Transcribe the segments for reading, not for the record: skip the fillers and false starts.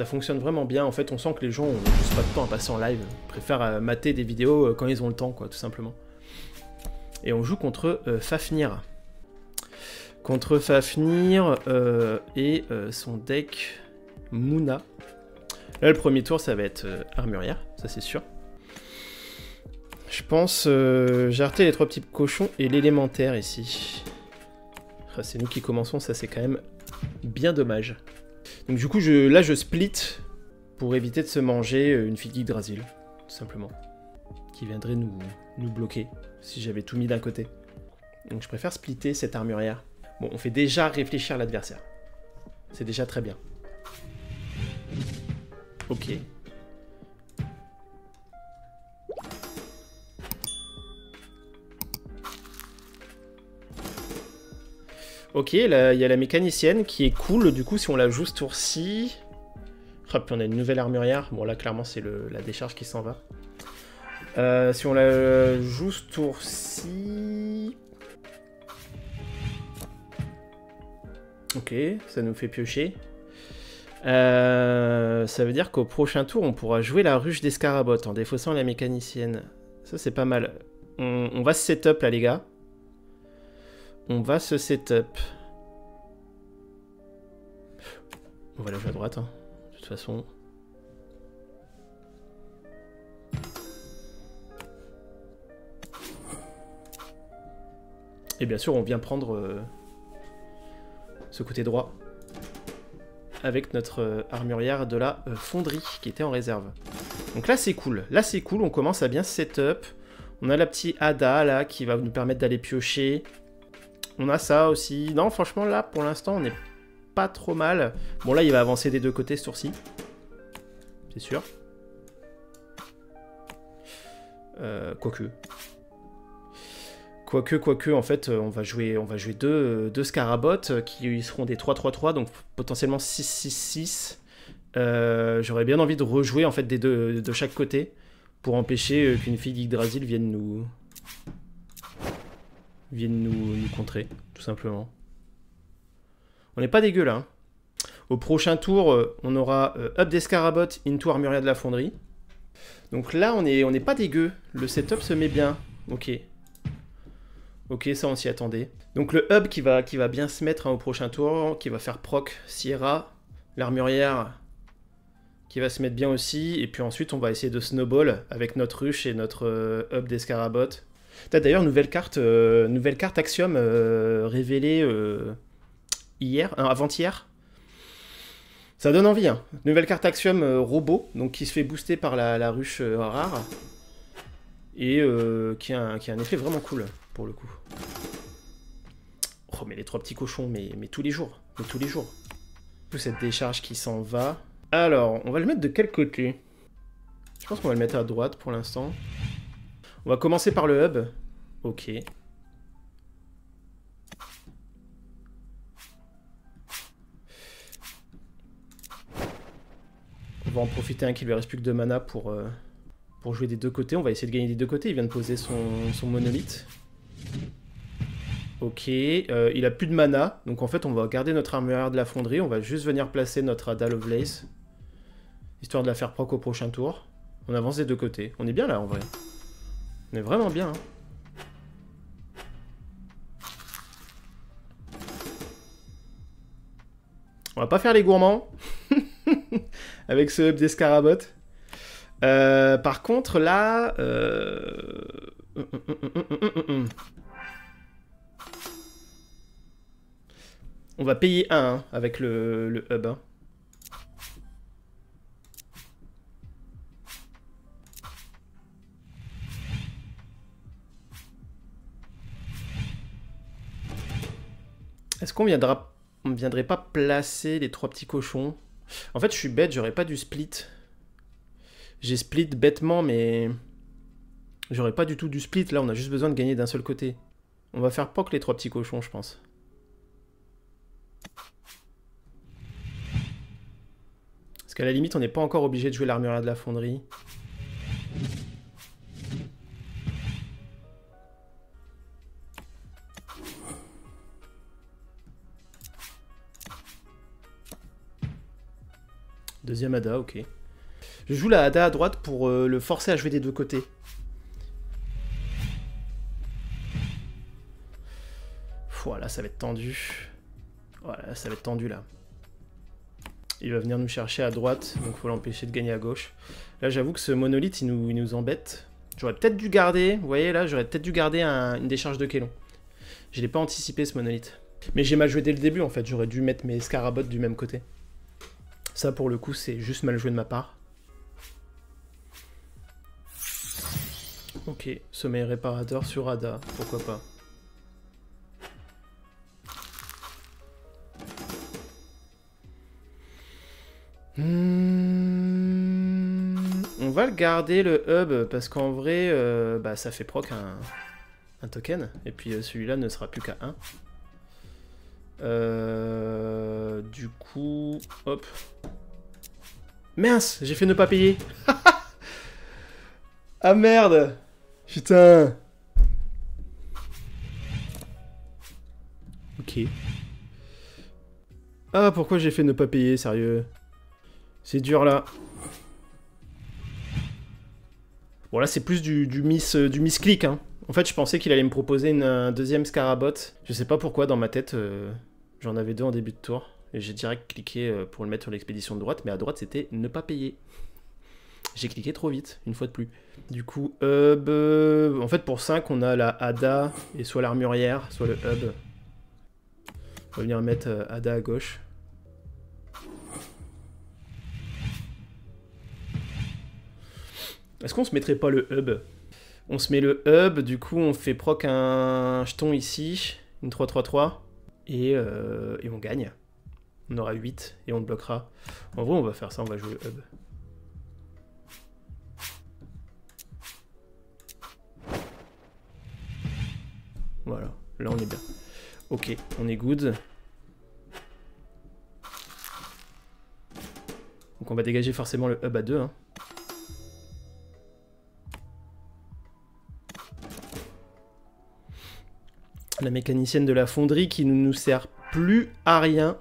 Ça fonctionne vraiment bien. En fait, on sent que les gens ont juste pas de temps à passer en live. Ils préfèrent mater des vidéos quand ils ont le temps, quoi, tout simplement. Et on joue contre Fafnir. Contre Fafnir et son deck Mouna. Là, le premier tour, ça va être Armurière, ça c'est sûr. Je pense j'ai arrêté les 3 petits cochons et l'élémentaire ici. Ah, c'est nous qui commençons, ça c'est quand même bien dommage. Donc du coup, là je split pour éviter de se manger une figue Yggdrasil, tout simplement. Qui viendrait nous bloquer si j'avais tout mis d'un côté. Donc je préfère splitter cette armurière. Bon, on fait déjà réfléchir l'adversaire. C'est déjà très bien. Ok. Ok, là, il y a la mécanicienne qui est cool, du coup, si on la joue ce tour-ci... Ah, puis on a une nouvelle armurière. Bon, là, clairement, c'est la décharge qui s'en va. Si on la joue ce tour-ci... Ok, ça nous fait piocher. Ça veut dire qu'au prochain tour, on pourra jouer la ruche d'escarabotte en défaussant la mécanicienne. Ça, c'est pas mal. On va se setup, là, les gars. On va se setup. On va la jouer à droite, hein. De toute façon. Et bien sûr, on vient prendre ce côté droit avec notre armurière de la fonderie qui était en réserve. Donc là, c'est cool. Là, c'est cool. On commence à bien setup. On a la petite Ada là qui va nous permettre d'aller piocher. On a ça aussi. Non, franchement, là, pour l'instant, on n'est pas trop mal. Bon, là, il va avancer des deux côtés ce tour-ci. C'est sûr. Quoique, en fait, on va jouer deux scarabottes qui seront des 3-3-3, donc potentiellement 6-6-6. J'aurais bien envie de rejouer en fait de chaque côté pour empêcher qu'une fille d'Yggdrasil vienne nous contrer, tout simplement. On n'est pas dégueu là. Hein. Au prochain tour, on aura up des scarabottes into Armurière de la fonderie. Donc là, on n'est pas dégueu. Le setup se met bien. Ok. Ok, ça on s'y attendait. Donc le hub qui va bien se mettre hein, au prochain tour, qui va faire proc Sierra, l'armurière qui va se mettre bien aussi, et puis ensuite on va essayer de snowball avec notre ruche et notre hub d'escarabotte. D'ailleurs, nouvelle carte Axiom révélée hier, avant-hier. Ça donne envie, hein. Nouvelle carte Axiom robot, donc qui se fait booster par la ruche rare, et qui a un effet vraiment cool. Pour le coup. Oh, mais les 3 petits cochons, mais tous les jours. Mais tous les jours. Tout cette décharge qui s'en va. Alors, on va le mettre de quel côté? Je pense qu'on va le mettre à droite pour l'instant. On va commencer par le hub. Ok. On va en profiter un qui lui reste plus que 2 mana pour jouer des deux côtés. On va essayer de gagner des deux côtés. Il vient de poser son monolithe. Ok, il a plus de mana, donc en fait on va garder notre armurière de la fonderie, on va juste venir placer notre Ada Lovelace, histoire de la faire proc au prochain tour. On avance des deux côtés, on est bien là en vrai. On est vraiment bien. Hein. On va pas faire les gourmands, avec ce hub d'escarabotte. Par contre là... On va payer 1 hein, avec le hub. Hein. Est-ce qu'on viendrait pas placer les 3 petits cochons? En fait, je suis bête, j'aurais pas dû split. J'ai split bêtement, mais... J'aurais pas du tout dû split. Là, on a juste besoin de gagner d'un seul côté. On va faire poc les 3 petits cochons, je pense. Parce qu'à la limite, on n'est pas encore obligé de jouer l'armurière de la fonderie. Deuxième Ada, ok. Je joue la Ada à droite pour le forcer à jouer des deux côtés. Voilà, ça va être tendu. Voilà, ça va être tendu là. Il va venir nous chercher à droite, donc il faut l'empêcher de gagner à gauche. Là, j'avoue que ce monolithe, il nous embête. J'aurais peut-être dû garder, vous voyez là, j'aurais peut-être dû garder une décharge de Kélon. Je l'ai pas anticipé ce monolithe. Mais j'ai mal joué dès le début en fait, j'aurais dû mettre mes scarabots du même côté. Ça pour le coup, c'est juste mal joué de ma part. Ok, sommeil réparateur sur Ada, pourquoi pas. On va le garder le hub parce qu'en vrai bah, ça fait proc un token et puis celui-là ne sera plus qu'à 1. Du coup, hop. Mince, j'ai fait ne pas payer. Ah merde. Putain. Ok. Ah pourquoi j'ai fait ne pas payer, sérieux. C'est dur là. Bon là c'est plus du misclick hein. En fait je pensais qu'il allait me proposer un deuxième scarabot. Je sais pas pourquoi dans ma tête j'en avais 2 en début de tour. Et j'ai direct cliqué pour le mettre sur l'expédition de droite. Mais à droite c'était ne pas payer. J'ai cliqué trop vite, une fois de plus. Du coup hub... en fait pour 5 on a la Ada et soit l'armurière, soit le hub. On va venir mettre Ada à gauche. Est-ce qu'on se mettrait pas le hub? On se met le hub, du coup on fait proc un jeton ici, une 3-3-3, et on gagne. On aura 8 et on le bloquera. En vrai on va faire ça, on va jouer le hub. Voilà, là on est bien. Ok, on est good. Donc on va dégager forcément le hub à 2. Hein. La mécanicienne de la fonderie qui ne nous sert plus à rien.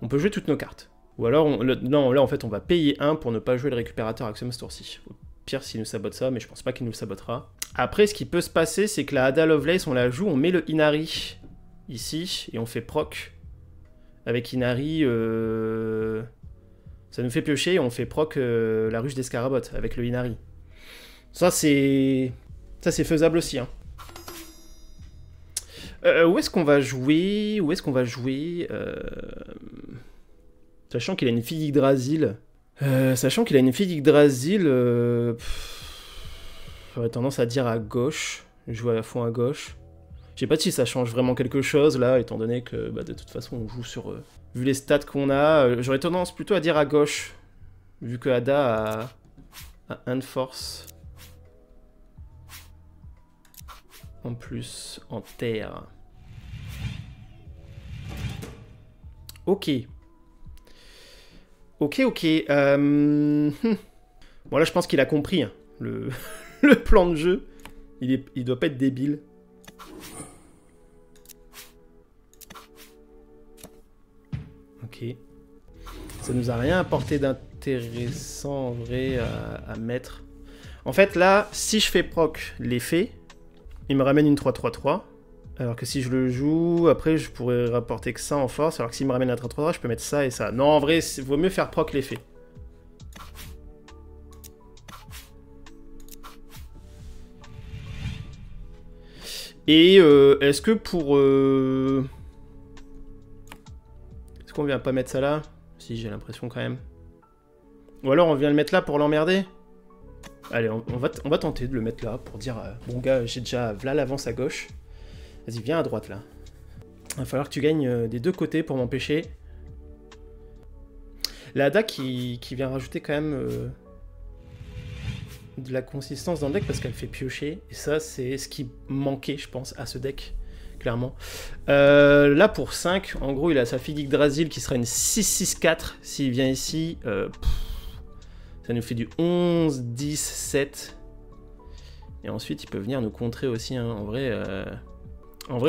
On peut jouer toutes nos cartes. Ou alors, non, là en fait on va payer 1 pour ne pas jouer le récupérateur Axiom ce tour-ci. Au pire s'il nous sabote ça, mais je pense pas qu'il nous sabotera. Après ce qui peut se passer c'est que la Ada Lovelace on la joue, on met le Inari ici et on fait proc. Avec Inari, ça nous fait piocher et on fait proc la ruche des scarabots avec le Inari. Ça c'est faisable aussi hein. Où est-ce qu'on va jouer? Où est-ce qu'on va jouer Sachant qu'il a une fille Yggdrasil. J'aurais tendance à dire à gauche. Jouer à fond à gauche. Je sais pas si ça change vraiment quelque chose là, étant donné que bah, de toute façon on joue sur... vu les stats qu'on a, j'aurais tendance plutôt à dire à gauche. Vu que Ada a 1 de force. En plus, en terre. Ok. Ok. Bon là je pense qu'il a compris hein, le plan de jeu. Il doit pas être débile. Ok. Ça nous a rien apporté d'intéressant en vrai à mettre. En fait là, si je fais proc l'effet, il me ramène une 3-3-3. Alors que si je le joue, après je pourrais rapporter que ça en force. Alors que s'il me ramène un 3-3-3, je peux mettre ça et ça. Non, en vrai, il vaut mieux faire proc l'effet. Et est-ce que pour... Est-ce qu'on vient pas mettre ça là? Si, j'ai l'impression quand même. Ou alors on vient le mettre là pour l'emmerder? Allez, on va tenter de le mettre là pour dire bon gars, j'ai déjà là l'avance à gauche. Vas-y, viens à droite là. Il va falloir que tu gagnes des deux côtés pour m'empêcher. La Ada qui vient rajouter quand même de la consistance dans le deck parce qu'elle fait piocher. Et ça, c'est ce qui manquait, je pense, à ce deck, clairement. Là, pour 5, en gros, il a sa fille Yggdrasil qui sera une 6-6-4 s'il vient ici. Ça nous fait du 11, 10, 7. Et ensuite, il peut venir nous contrer aussi. Hein. En vrai,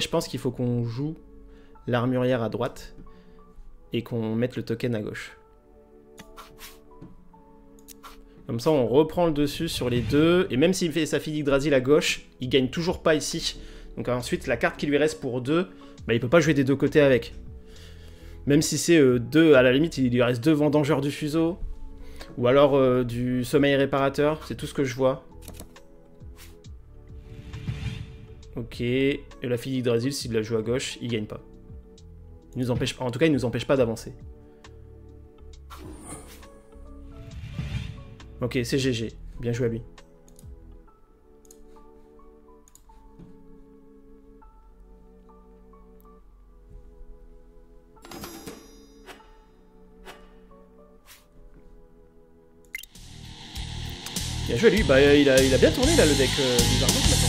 je pense qu'il faut qu'on joue l'armurière à droite et qu'on mette le token à gauche. Comme ça, on reprend le dessus sur les deux. Et même s'il fait sa fille Yggdrasil à gauche, il gagne toujours pas ici. Donc ensuite, la carte qui lui reste pour 2, bah, il peut pas jouer des deux côtés avec. Même si c'est 2, à la limite, il lui reste 2 vendangeurs du fuseau. Ou alors du sommeil réparateur, c'est tout ce que je vois. Ok, et la fille d'Yggdrasil, s'il la joue à gauche, il gagne pas. Il nous empêche, en tout cas, il nous empêche pas d'avancer. Ok, c'est GG. Bien joué à lui. Bien joué à lui. Bah, il a bien tourné là le deck du Zardoz maintenant.